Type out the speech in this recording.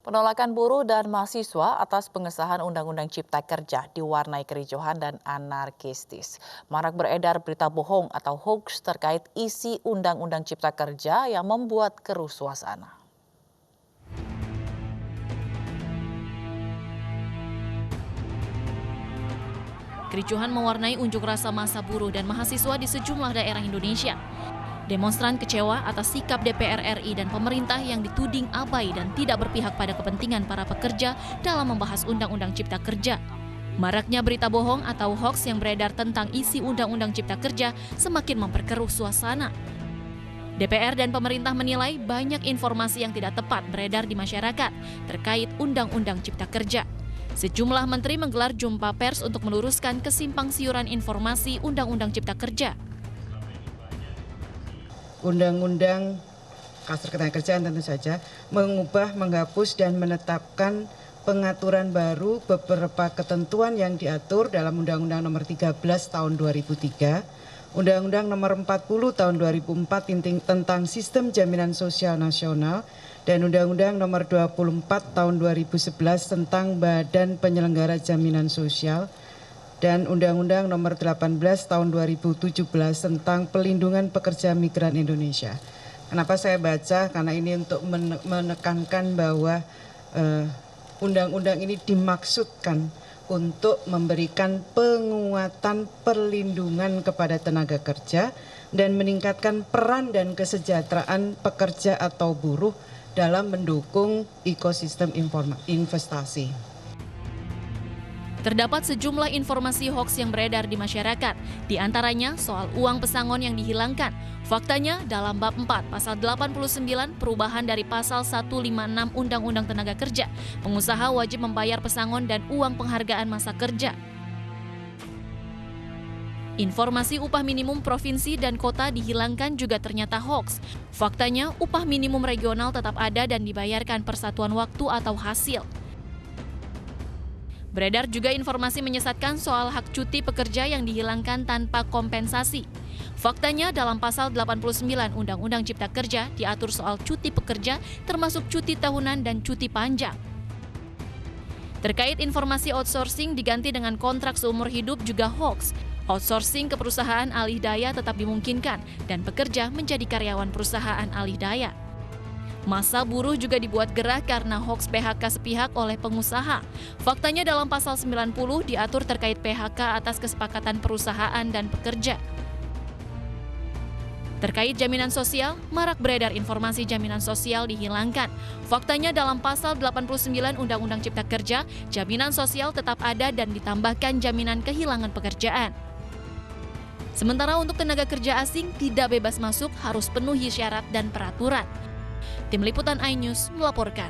Penolakan buruh dan mahasiswa atas pengesahan Undang-Undang Cipta Kerja diwarnai kericuhan dan anarkistis. Marak beredar berita bohong atau hoax terkait isi Undang-Undang Cipta Kerja yang membuat keruh suasana. Kericuhan mewarnai unjuk rasa massa buruh dan mahasiswa di sejumlah daerah Indonesia. Demonstran kecewa atas sikap DPR RI dan pemerintah yang dituding abai dan tidak berpihak pada kepentingan para pekerja dalam membahas Undang-Undang Cipta Kerja. Maraknya berita bohong atau hoax yang beredar tentang isi Undang-Undang Cipta Kerja semakin memperkeruh suasana. DPR dan pemerintah menilai banyak informasi yang tidak tepat beredar di masyarakat terkait Undang-Undang Cipta Kerja. Sejumlah menteri menggelar jumpa pers untuk meluruskan kesimpang-siuran informasi Undang-Undang Cipta Kerja. Undang-Undang Ketenagakerjaan tentu saja mengubah, menghapus, dan menetapkan pengaturan baru beberapa ketentuan yang diatur dalam Undang-Undang Nomor 13 Tahun 2003, Undang-Undang Nomor 40 Tahun 2004 tentang Sistem Jaminan Sosial Nasional, dan Undang-Undang Nomor 24 Tahun 2011 tentang Badan Penyelenggara Jaminan Sosial, dan Undang-Undang Nomor 18 Tahun 2017 tentang Pelindungan Pekerja Migran Indonesia. Kenapa saya baca? Karena ini untuk menekankan bahwa undang-undang ini dimaksudkan untuk memberikan penguatan perlindungan kepada tenaga kerja dan meningkatkan peran dan kesejahteraan pekerja atau buruh dalam mendukung ekosistem investasi. Terdapat sejumlah informasi hoax yang beredar di masyarakat, di antaranya soal uang pesangon yang dihilangkan. Faktanya, dalam bab 4 pasal 89 perubahan dari pasal 156 Undang-Undang Tenaga Kerja, pengusaha wajib membayar pesangon dan uang penghargaan masa kerja. Informasi upah minimum provinsi dan kota dihilangkan juga ternyata hoax. Faktanya, upah minimum regional tetap ada dan dibayarkan per satuan waktu atau hasil. Beredar juga informasi menyesatkan soal hak cuti pekerja yang dihilangkan tanpa kompensasi. Faktanya dalam pasal 89 Undang-Undang Cipta Kerja diatur soal cuti pekerja termasuk cuti tahunan dan cuti panjang. Terkait informasi outsourcing diganti dengan kontrak seumur hidup juga hoax. Outsourcing ke perusahaan alih daya tetap dimungkinkan dan pekerja menjadi karyawan perusahaan alih daya. Massa buruh juga dibuat gerah karena hoax PHK sepihak oleh pengusaha. Faktanya dalam pasal 90 diatur terkait PHK atas kesepakatan perusahaan dan pekerja. Terkait jaminan sosial, marak beredar informasi jaminan sosial dihilangkan. Faktanya dalam pasal 89 Undang-Undang Cipta Kerja, jaminan sosial tetap ada dan ditambahkan jaminan kehilangan pekerjaan. Sementara untuk tenaga kerja asing tidak bebas masuk harus penuhi syarat dan peraturan. Tim Liputan iNews melaporkan.